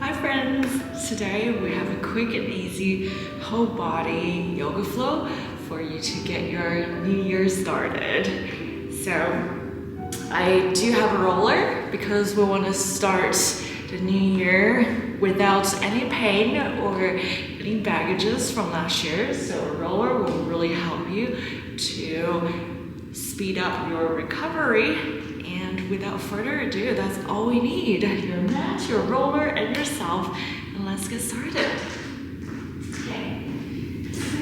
Hi friends! Today we have a quick and easy whole body yoga flow for you to get your new year started. So I do have a roller because we want to start the new year without any pain or any baggages from last year. So a roller will really help you to speed up your recovery. And without further ado, that's all we need. Your mat, your roller, and yourself. And let's get started. Okay. So,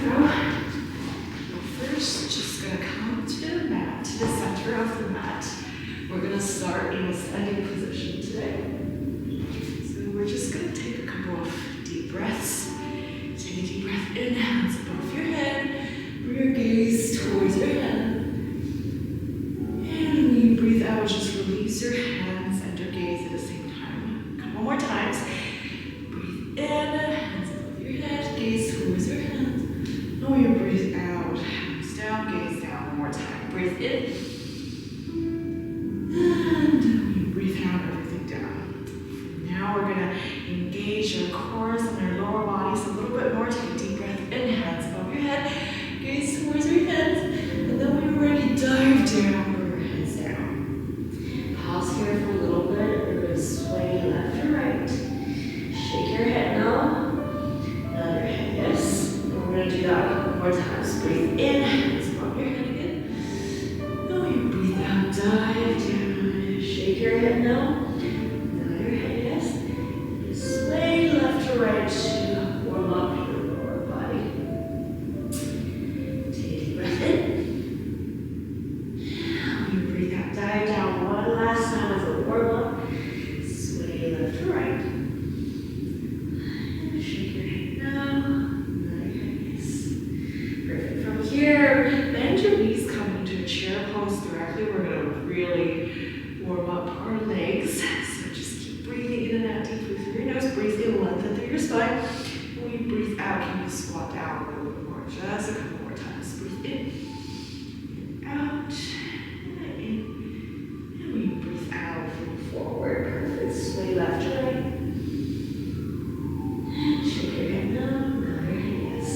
first, just gonna come to the mat, to the center of the mat. We're gonna start in a standing position today. So we're just gonna take a couple of deep breaths. Take a deep breath in, hands above your head. Bring your gaze towards your head. Breathe out, just release your hands and your gaze at the same time. A couple more times. Breathe in, hands above your head, gaze towards your hands. Now you breathe out, hands down, gaze down. One more time. Breathe in. And you breathe out, everything down. Now we're going to engage your cores and your lower bodies a little bit more. Take a deep breath in, hands above your head, gaze towards your hands. And then when you're ready, dive down. Here for a little bit, we're going to sway left or right. Shake your head now. Nod your head, yes. And we're going to do that a couple more times. Breathe in, hands above your head again. Now you breathe out, dive down. Shake your head now. Nod your head, yes. Sway left or right to warm up your lower body. Take a deep breath in. Now you breathe out, dive down. One last time as a warm-up. Sway left to right. And shake your head now. Nice. Perfect. From here, bend your knees, come into a chair pose directly. We're going to really warm up our legs. So just keep breathing in and out deeply through your nose. Breathe in, lengthen through your spine. When you breathe out, can you squat down a little bit more? Just a couple more times. Breathe in and out. Forward, perfect. Sway left to right. And shake your head now. Nod your head, yes.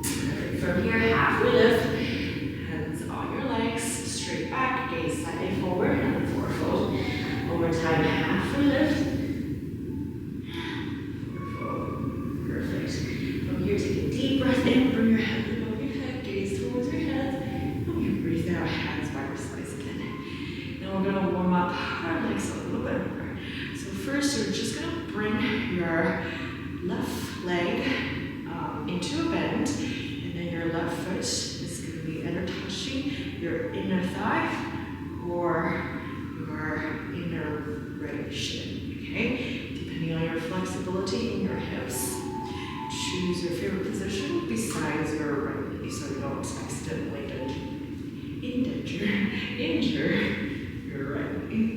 Perfect. From here, halfway lift. Hands on your legs, straight back, gaze slightly forward, and forward fold. One more time, halfway lift. Forward fold. Perfect. From here, take a deep breath in, bring your hands above your head, gaze towards your hands. And you breathe out, hands by your sides again. Now we're going to warm up our legs a little bit more. So first, you're just going to bring your left leg into a bend, and then your left foot is going to be either touching your inner thigh or your inner right shin, okay? Depending on your flexibility in your hips. Choose your favorite position besides your right knee so you don't accidentally injure your right knee.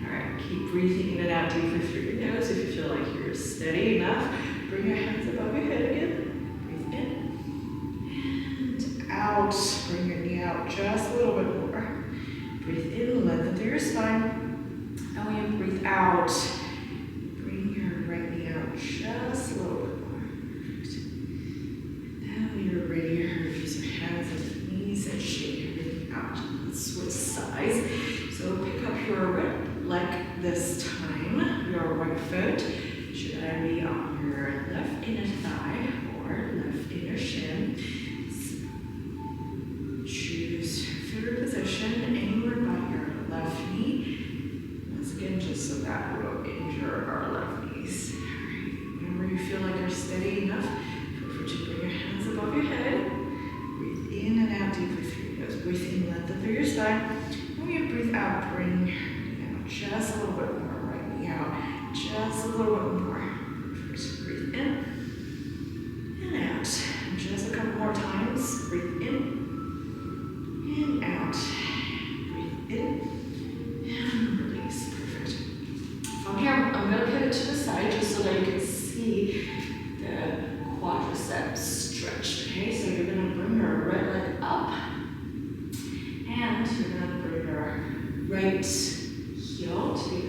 Alright, keep breathing in and out deeply through your nose. If you feel like you're steady enough, bring your hands above your head again. Breathe in and out. Bring your knee out just a little bit more. Breathe in, lengthen through your spine. And when you breathe out, bring your right knee out just a little bit more. Perfect. Now when you're ready, use your hands and knees and shake everything out. Let's switch sides. So pick up your right leg this time. Your right foot should either be on your left inner thigh or left inner shin. So choose your favorite position anywhere but your left knee. Once again, just so that we won't injure our left knees. Whenever you feel like you're steady enough, feel free to bring your hands above your head. Breathe in and out deeply through your nose. Breathe in, lengthen through your spine. When you breathe out, bring out just a little bit more. Right knee out, just a little bit more. First, breathe in and out. Just a couple more times. Breathe in and out. Breathe in and release. Perfect. From here, I'm going to pivot to the side just so that you can see the quadriceps stretched. Okay, so you're going to bring your right leg up. And you're going to bring your right heel to be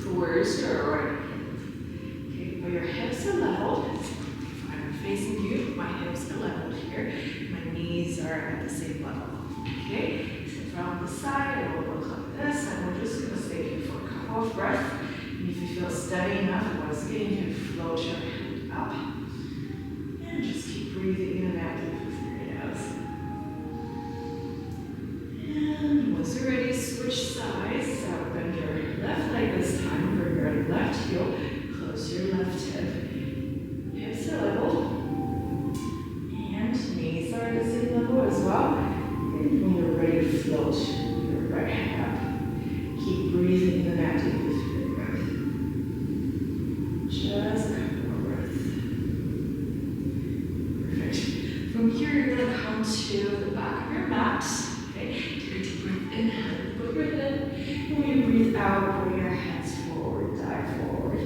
towards your right hip. Okay, left heel, close your left hip. Hips are level. And knees are at the same level as well. And when you're ready to float your right hand up. Keep breathing in and out deeply through your breath. Just a couple more breaths. Perfect. From here, you're going to come to the back of your mat. Okay, take a deep breath in, put your head in. And when you breathe out, bring your hands forward, dive forward.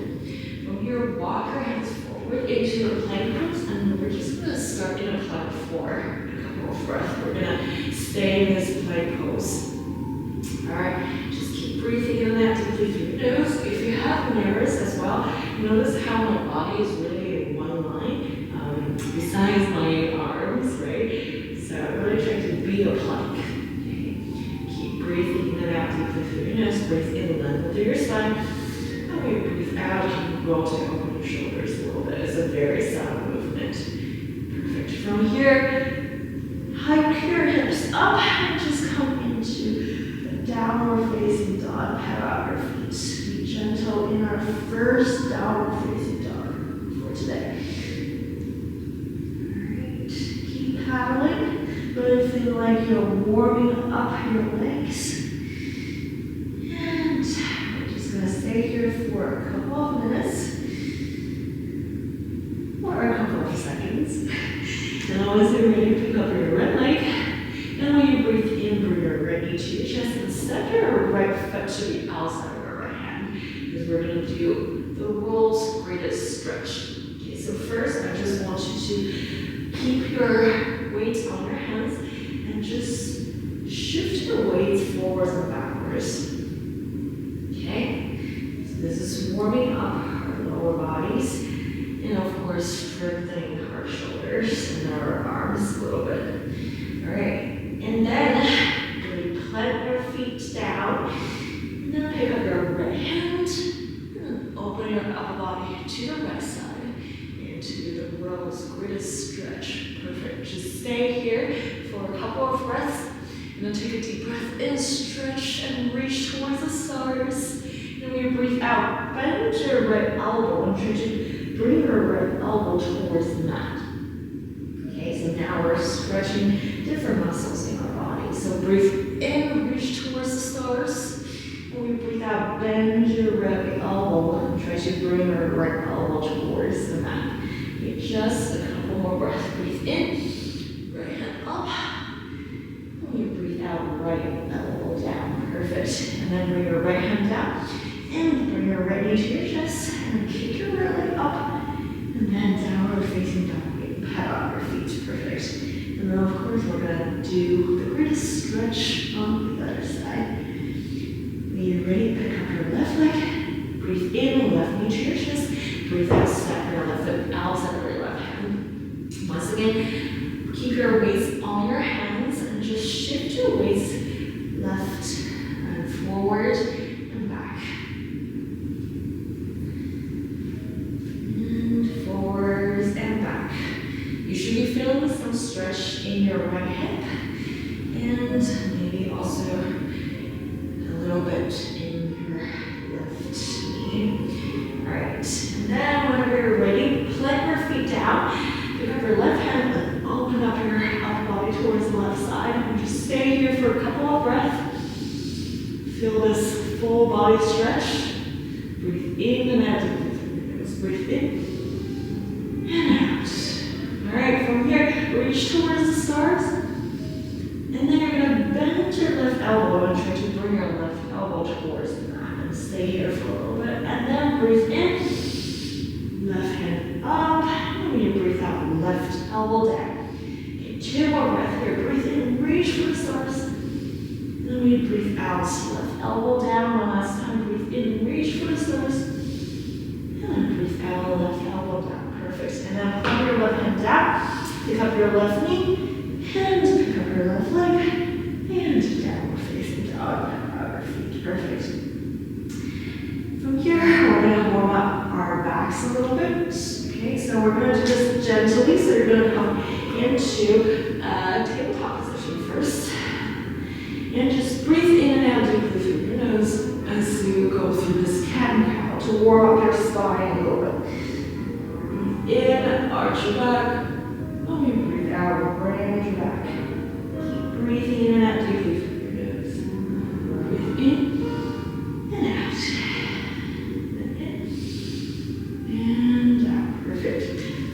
From here, walk your hands forward into your plank pose, and we're just going to start in a plank for a couple of breaths. We're going to stay in this plank pose. Alright, just keep breathing in and out deeply through your nose. If you have mirrors as well, notice how my body is really in one line, besides my arms, right? So really try to be a plank. Breathing in and out deeply through your nose. Breathe in, level through your spine. And when you breathe out, you can roll to open your shoulders a little bit. It's a very sound movement. Perfect. From here, hike your hips up and just come into the downward facing dog. Pedal out your feet. Be gentle in our first downward facing dog for today. Alright, keep paddling. Really feel like you're warming up your legs. And we're just going to stay here for a couple of minutes. Or a couple of seconds. Now as you're ready, pick up your right leg. And when you breathe in, bring your right knee to your chest and step your right foot to the outside of your right hand. Because we're going to do the world's greatest stretch. Okay, so first I just want you to keep your weight on your hands and just shift your weight forwards and backwards. Okay? So this is warming up our lower bodies and of course strengthening our shoulders and our arms a little bit. Alright, and then really plant your feet down and then pick up your right hand and open your upper body to the right side. To the world's greatest stretch. Perfect. Just stay here for a couple of breaths. And then take a deep breath in, stretch, and reach towards the stars. And when you breathe out, bend your right elbow and try to bring your right elbow towards the mat. Okay, so now we're stretching different muscles in our body. So breathe in, reach towards the stars. When we breathe out, bend your right elbow and try to bring your right elbow towards the mat. Just a couple more breaths. Breathe in, right hand up. When you breathe out, right elbow down. Perfect. And then bring your right hand down. And bring your right knee to your chest. And kick your right leg up. And then downward facing dog. Pat out your feet. Perfect. And then of course we're going to do the greatest stretch on the other side. When you're ready, pick up your left leg. Breathe in, left knee to your chest. Breathe out, step your left foot outside of your left hand. Once again, keep your weights on your hands and just shift your weights left and forward and back. And forwards and back. You should be feeling some stretch in your right hip and maybe also a little bit in your left knee. Alright. Then, whenever you're ready, plant your feet down, pick up your left hand and open up your upper body towards the left side. And just stay here for a couple of breaths. Feel this full body stretch. Breathe in and out deeply through your nose. Breathe in and out. Alright, from here, reach towards the stars. And then you're going to bend your left elbow and try to bring your left elbow towards the mat. And stay here for a little bit. And then breathe in. Left hand up, and when you breathe out, left elbow down. Okay, two more breaths here. Breathe in, reach for the stars. Then when you breathe out, left elbow down. One last time, breathe in, reach for the stars. And then breathe out, left elbow down. Perfect. And then put your left hand down, pick up your left knee, and pick up your left leg, and downward facing dog. Our feet. Perfect. From here, we're going to warm up our backs a little bit. Okay, so we're going to do this gently. So you're going to come into tabletop position first. And just breathe in and out deeply through your nose as you go through this cat and cow to warm up your your spine a little bit. In, arch your back. When you breathe out, round your back. Keep breathing in and out deeply through your nose. Breathe in and out. And out. Perfect.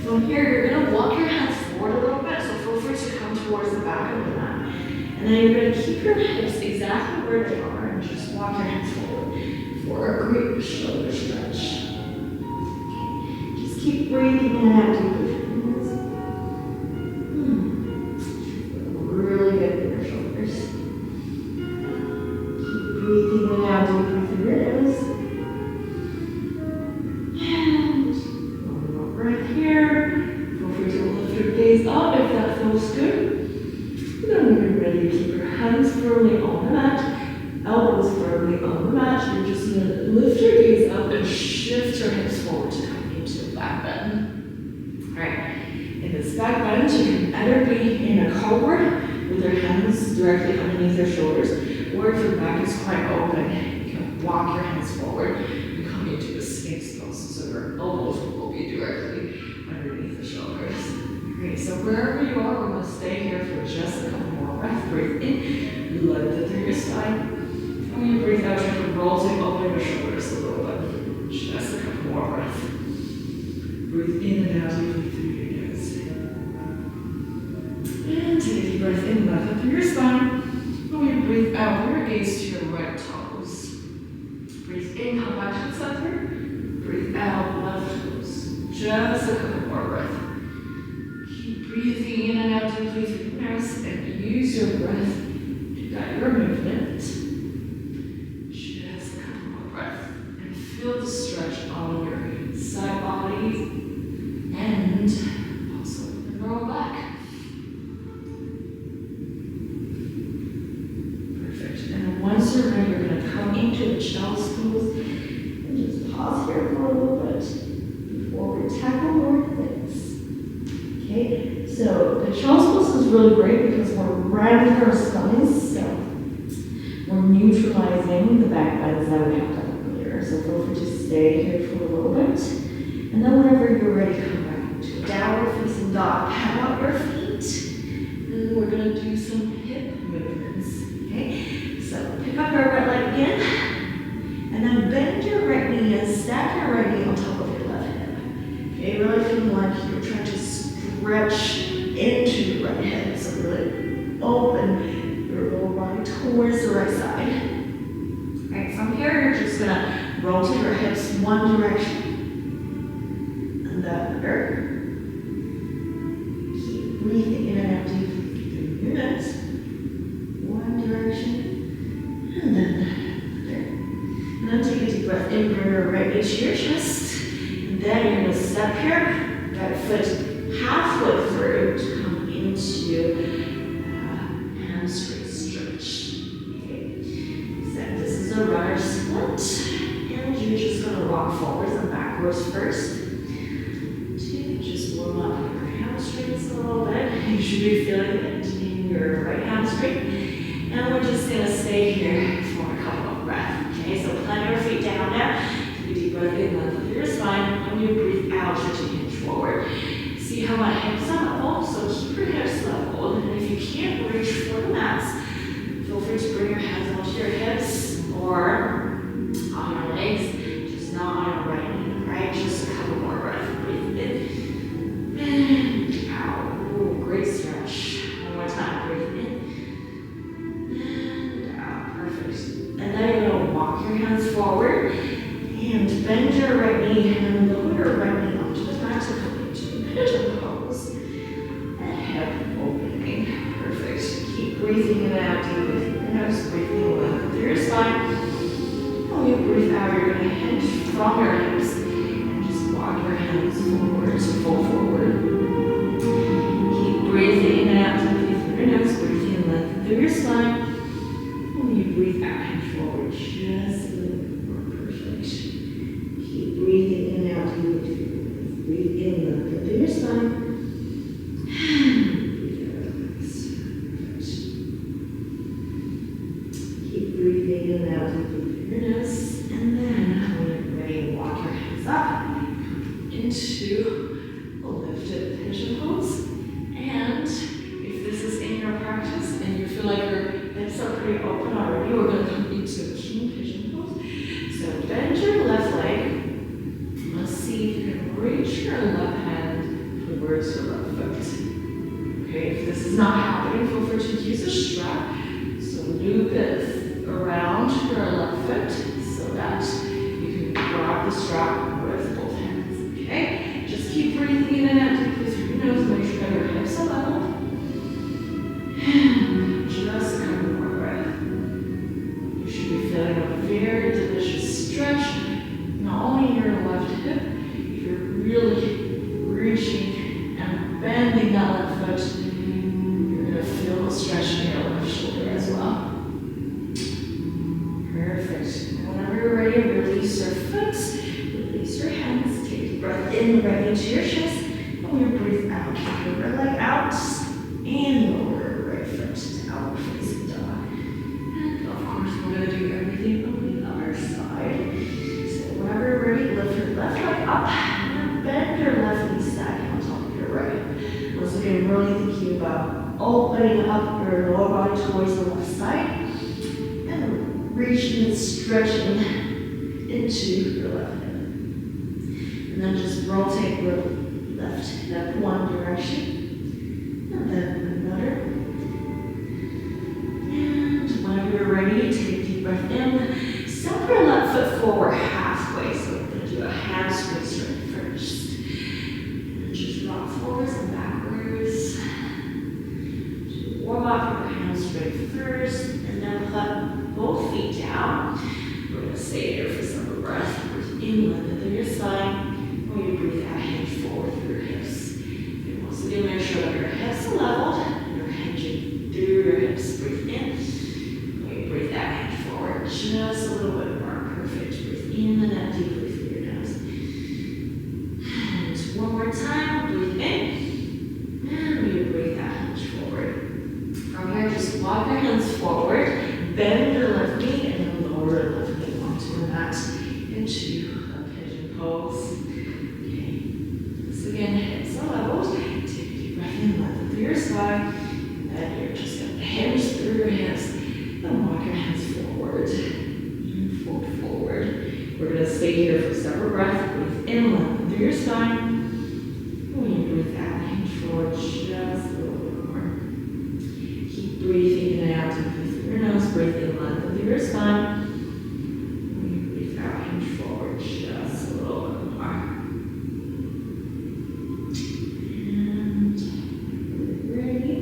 From here, you're going to walk your hands forward a little bit, so feel free to come towards the back of the mat. And then you're going to keep your hips exactly where they are and just walk your hands forward for a great shoulder stretch. Okay. Just keep breathing in and out deeply. Really good for your shoulders. Keep breathing in and out deeply through your nose. And one more breath here. Feel free to lift your gaze up if that feels good. And then when you're ready, keep your hands firmly on the mat, elbows firmly on the mat. You're just going to lift your gaze up and shift your hips forward to come into a back bend. Alright, in this back bend, you can either be in a cobra with your hands directly underneath your shoulders, or if your back is quite open, you can walk your hands forward and come into a sphinx pose, so your elbows will be directly underneath the shoulders. Great, so wherever you are, we're going to stay here for just a couple more breaths. Breathe in, lift it through your spine. When you breathe out, you can roll to open your shoulders a little bit. Just a couple more breaths. Breathe in and out deeply through your nose. And take a deep breath in, lift it through your spine. When you breathe out, bring your gaze to your right toes. Breathe in, come back to the center. Breathe out, left toes. Just a couple more breaths. Breathing in and out deeply through your nose, and use your breath to guide your movement. Just a couple more breaths. And feel the stretch on your side body and also the lower back. Perfect. And then once you're ready, you're going to come into the child's pose and just pause here for a little bit before we tackle more things. Okay. So the child's pose is really great because we're rounding our spines, so we're neutralizing the back bends that we have done earlier. So feel free to stay here for a little bit. And then whenever you're ready, come back into downward facing dog. Pad out your feet. And we're going to do some hip movements. Okay? So pick up your right leg again. And then bend your right knee and stack your right knee on top of your left hip. Okay, really feeling like you're trying to stretch into your right hip. So really open your lower body towards the right side. Alright, from here you're just gonna rotate your hips one direction and the other. Keep breathing in and out deeply through your nose. One direction and then the other. And then take a deep breath in, bring your right knee to your chest. And then you're gonna step here, right foot halfway through to come into hamstring stretch. Okay. So this is a runner split, and you're just going to rock forwards and backwards first to just warm up your hamstrings a little bit. You should be feeling it in your right hamstring, and we're just going to stay here for a couple of breaths. Okay, so plant your feet down now. Take a deep breath in, lift up your spine. When you breathe out, you're to hinge forward. See how my hips are level, so keep your hips level. And if you can't reach for the mats, feel free to bring your hands onto your hips or on your legs, just not on your right knee, right? Just a couple more breaths. Breathe in and out. Ooh, great stretch. One more time. Breathe in and out. Perfect. And then you're going to walk your hands forward and bend your right knee and lower your right knee onto the mat to come into pigeon pose. And hip opening. Perfect. Keep breathing in and out deeply through your nose. Breathing in through your spine. When you breathe out, you're going to hinge from your hips and just walk your hands forward to full forward. Keep breathing in and out deeply through your nose. Breathing in through your spine. When you breathe out, hinge forward just a little bit more. Perfect. Keep breathing in and out deeply through your nose. Breathe in, lift up through your spine. Breathe out, relax. Perfect. Keep breathing in and out deeply through your nose. And then, when you're ready, walk your hands up. into a lifted pigeon pose. And if this is in your practice and you feel like your hips are pretty open already, we're going to come into a king pigeon pose. So bend your left leg. Let's see if you can reach your left hand towards your left foot. Okay, if this is not happening, feel free to use a strap. So loop it around your left foot so that you can grab the strap with both hands. Okay, just keep breathing in and out deeply through your nose. Make sure that your hips are level. And just a couple more breaths. You should be feeling a very delicious stretch, not only in your left hip, if you're really reaching and bending that left foot, you're going to feel a stretch in your left shoulder as well. Perfect. Whenever you're ready, release your foot, release your hands, take a deep breath in, right into your chest. And when you breathe out, keep your right leg out and lower your right foot to outward facing dog. And of course, we're going to do everything on the other side. So whenever you're ready, lift your left leg up and bend your left knee side on top of your right. Once again, really thinking about opening up your lower body towards the left side and reaching and stretching into your left hip. And then just rotate your left hip one direction and then another. And whenever you're ready, take a deep breath in. Step your left foot forward halfway. So we're going to do a hamstring stretch first. And just rock forwards and backwards. Warm up your hamstring first, and then put both feet down. We're going to stay here for some breath. Breathe in, lengthen your spine. When you breathe out, hinge forward through your hips. And once again, make sure that your hips are leveled and you're hinging through your hips. Breathe in. When you breathe out, hinge forward just a little bit more. Perfect. Breathe in and out deeply through your nose. And one more time. Breathe in. And when you breathe out, hinge forward. From here, just walk your hands forward, bend your left knee, and then lower your left knee onto the mat into a pigeon pose. Okay. Once again, hips are leveled. Take a deep breath in, lengthen through your spine. And then you're just going to hinge through your hips and walk your hands forward. And fold forward. We're going to stay here for several breaths. Breathe in, lengthen through your spine. When you breathe out, hinge forward just a little bit more. Breathing in and out deeply through your nose. Breathe in, lengthen through your spine. When you breathe out, hinge forward just a little bit more. And when you're ready,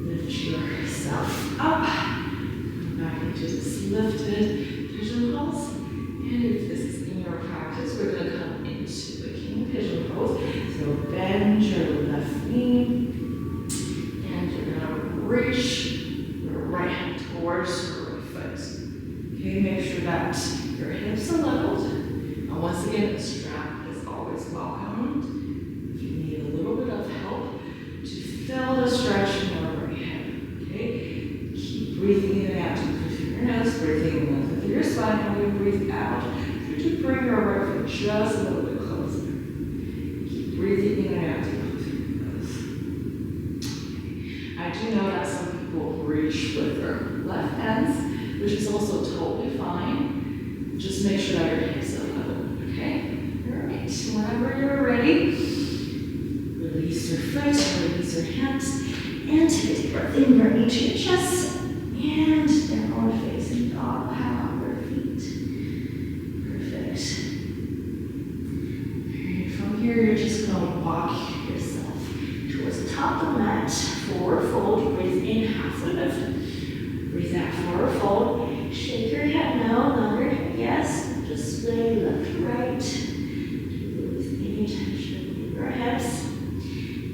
lift yourself up. Come back into this lifted pigeon pose. And if this is in your practice, we're going to come into the king pigeon pose. So bend your left knee. Reach your right hand towards your right foot. Okay, make sure that your hips are leveled. And once again, the strap is always welcomed. If you need a little bit of help to fill the stretch in your right hip. Okay, keep breathing in and out through your nose, breathing in through your spine, and when you breathe out, try to bring your right foot just a little bit closer. Keep breathing in and out through your nose. I do know that some people reach with their left hands, which is also totally fine. Just make sure that your hips are level, okay? All right, whenever you're ready, release your foot, release your hands, and take a deep breath in, right into your chest, and downward facing dog, power feet. Perfect. And from here, you're just gonna walk yourself towards the top of the mat, forward fold, breathe in, halfway lift. Breathe out, forward fold. Shake your head now, another, yes. Just sway left, right. Lose any tension in your hips.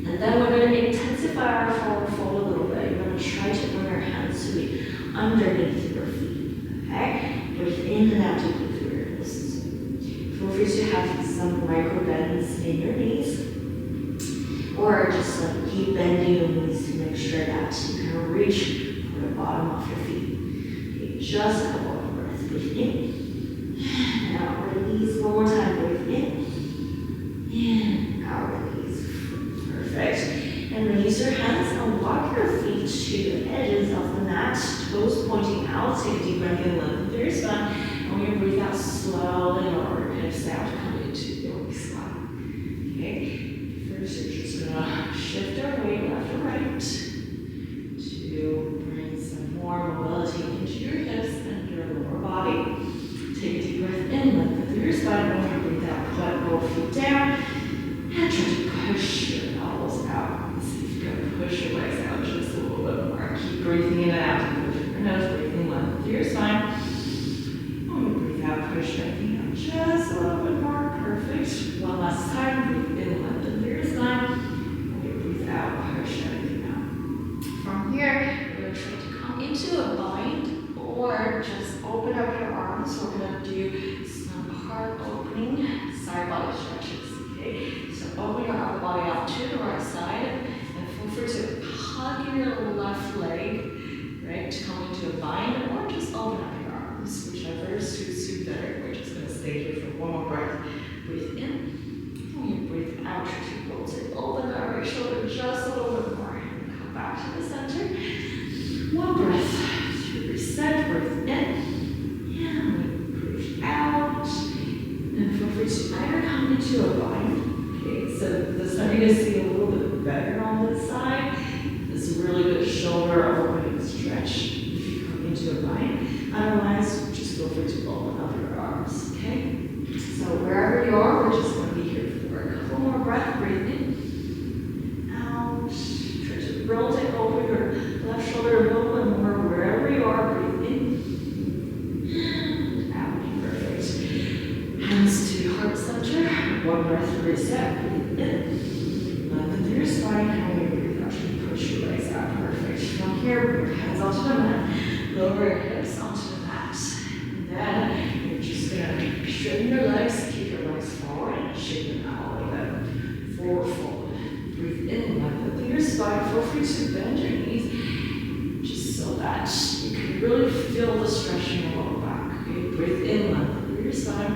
And then we're going to intensify our forward fold a little bit. You're going to try to bring our hands to be underneath your feet, okay? Breathe in and out deeply through your wrists. Feel free to have some micro bends in your knees. Or just keep bending your knees to make sure that you can reach for the bottom of your feet. Okay, just a couple of breaths. Breathe in. Now release one more time. Breathe in. deep breath in, lengthen through your spine. And we're going to breathe out slowly, lower your hips out, come into yogi slide. Okay, first you're just going to shift our weight left or right to bring some more mobility into your hips and your lower body. Take a deep breath in, lengthen through your spine. When you breathe out, put both feet down and try to push your elbows out. See if you can push your legs out just a little bit more. Keep breathing in and out. Lift your nose, breathing, lengthen through your spine. When you breathe out, push everything out just a little bit more. Perfect. One last time. Breathe in, lengthen through your spine. When you breathe out, push everything out. From here, we're going to try to come into a bind or just open up your arms. We're going to do some heart opening side body stretches. Okay, so open your upper body out to the right side and feel free to hug your left leg, right, to come into a bind or just open up your arms, whichever suits you better. We're just going to stay here for one more breath. Breathe in. When you breathe out, you go to open that right shoulder just a little bit more. And come back to the center. One breath to reset. Breathe in. And breathe out. And feel free to either come into a bind. Okay, so this time you're going to see a little bit better on this side. This really good shoulder opening stretch if you come into a bind. Otherwise, just feel free to open up your arms. Okay? So wherever you are, we're just going to be here for a couple more breaths. Breathe in. Out. Try to rotate open your left shoulder a little bit more. Wherever you are, breathe in. Out. Perfect. Hands to heart center. One breath to reset. Breathe in. Lengthen through your spine. And we breathe out. You push your legs out. Perfect. From here, bring your hands onto the mat. Lower your hips onto the mat. And then you're just going to straighten your legs. Keep your legs forward and shake them out like that. Forward fold. Breathe in. Lengthen through your spine. Feel free to bend your knees just so that you can really feel the stretching in your lower back. Okay? Breathe in. Lengthen through your spine.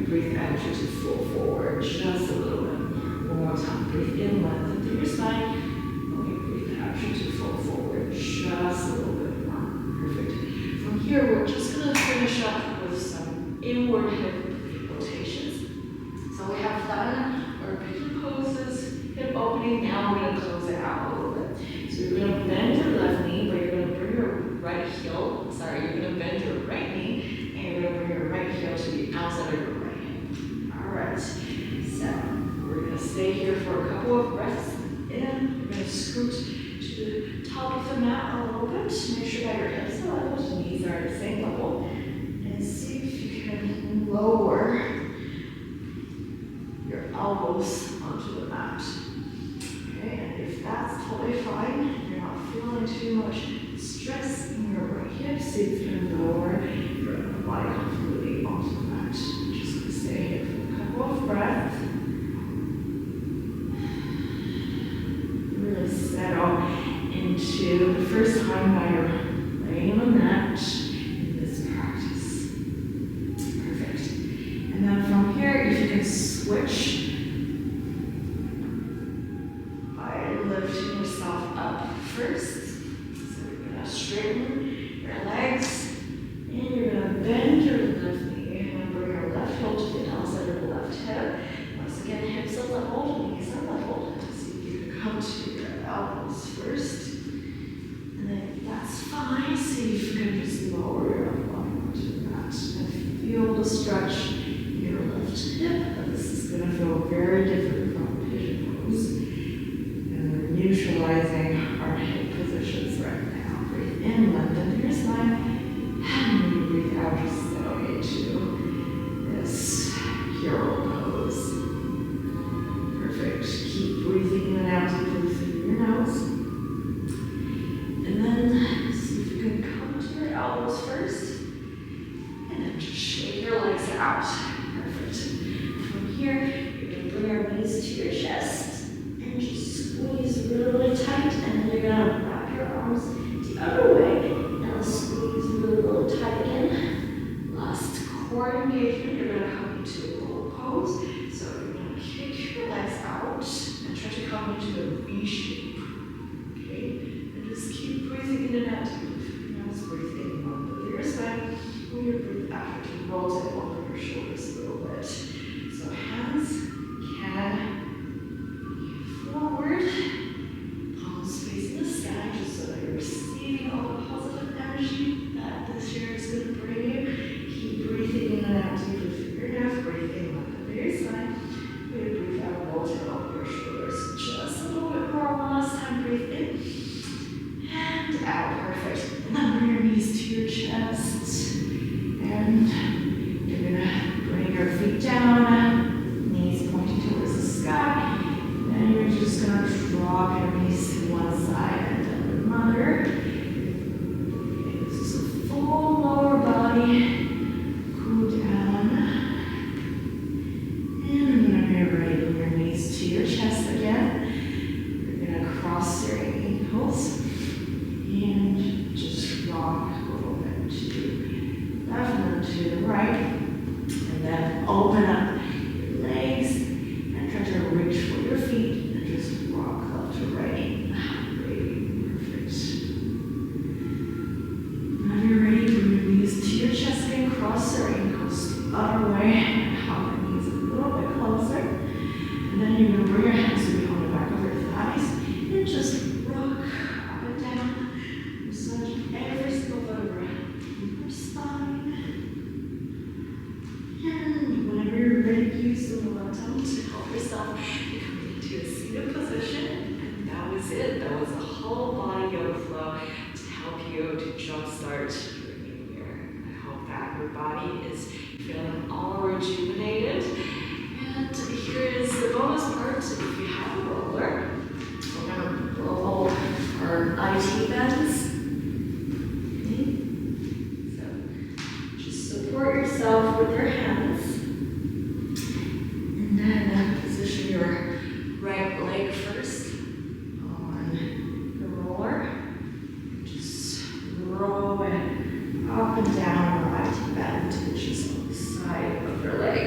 Breathe out to full forward, just a little bit. One more time. Breathe in, lengthen through your spine. When you breathe out to full forward, just a little bit more. Perfect. From here, we're just going to finish up with some inward hip rotations. So we have done our pigeon poses, hip opening. Now we're going to close it out a little bit. So you're going to bend your left knee, but you're going to bring your right heel. Sorry, you're going to bend your right knee, and you're going to bring your right heel to the outside of your right. Alright, so we're going to stay here for a couple of breaths. In, you're going to scoot to the top of the mat a little bit. Make sure that your hips are level, knees are at the same level. And see if you can lower your elbows onto the mat. Okay, and if that's totally fine, you're not feeling too much stress in your right hip, see if you can lower your body completely onto the mat. Just going to stay here for of breath. Really settle into the first time that you're laying on the mat in this practice. Perfect. And then from here, if you can switch by lifting yourself up first. So you're going to straighten your legs and you're going to bend your left knee and bring your left heel to the outside of the left hip. Once again, hips are level, knees are level. So you can come to your elbows first. And then if that's fine, see if you can just lower your elbow onto the mat. And feel the stretch in your left hip. And this is going to feel very different from pigeon pose. And we're neutralizing our hip positions right now. Breathe in, lengthen knees to your chest again. You're going to cross your ankles and just rock a little bit to the left and to the right. And then open up your legs and try to reach for your feet and just rock left to right. Great, perfect. When you're ready, bring your knees to your chest again, cross your ankles the other way, and hop your knees a little bit closer. And then you're going to bring your hands to behind the back of your thighs and just rock up and down. Massage every single vertebra in your spine. And whenever you're ready, use the momentum to help yourself come into a seated position. And that was it. That was a whole body yoga flow to help you to jumpstart your new year. I hope that your body is feeling all rejuvenated. And here is the bonus part. If you have a roller, we're going to roll our IT bends. Okay. So just support yourself with your hands. And then position your right leg first on the roller. Just roll it up and down the IT bend, which is on the side of your leg.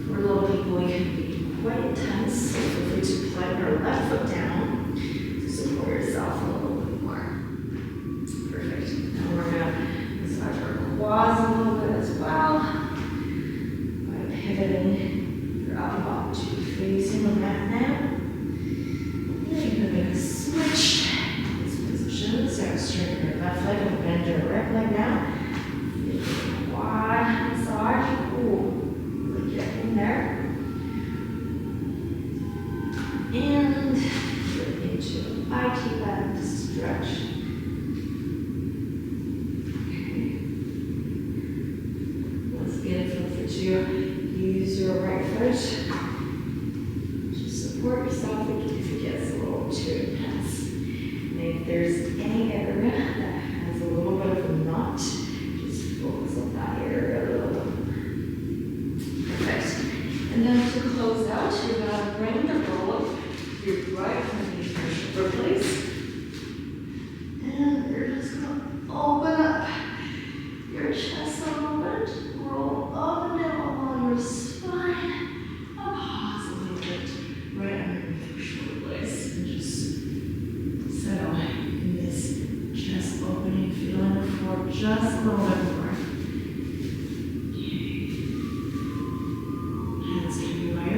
For little people, it can be quite intense, so feel free to plant your left foot down to support yourself a little bit more. Perfect. Now we're going to massage our quads a little bit as well by pivoting your upper body to facing the mat now. And you're going to make a switch in this position. So straighten your left leg and bend your right leg now. Quad massage. Ooh. Get in there. And get into IT bend stretch. Okay. Once again, feel free to use your right foot to support yourself if it gets a little too intense. And if there's any area that has a little bit of a knot, just focus on that area a little bit. Perfect. And then to close out, you're going to bring the roll up your right underneath your shoulder blades. And you're just going to open up your chest a little bit, roll up and down along your spine, and pause a little bit right underneath your shoulder blades. And just settle in this chest opening feeling for just a little bit more.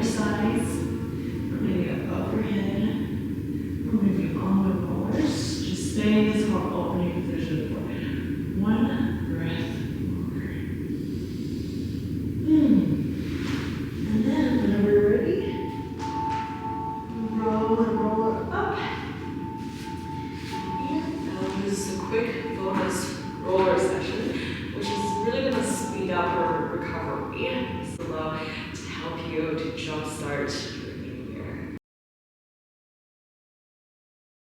Sides, or maybe above your head, or maybe on the rollers. Just stay in this whole opening position for one breath longer. And then, whenever you're ready, roll and roll it up. And that was a quick bonus roller session, which is really going to speed up our recovery. So help you to jumpstart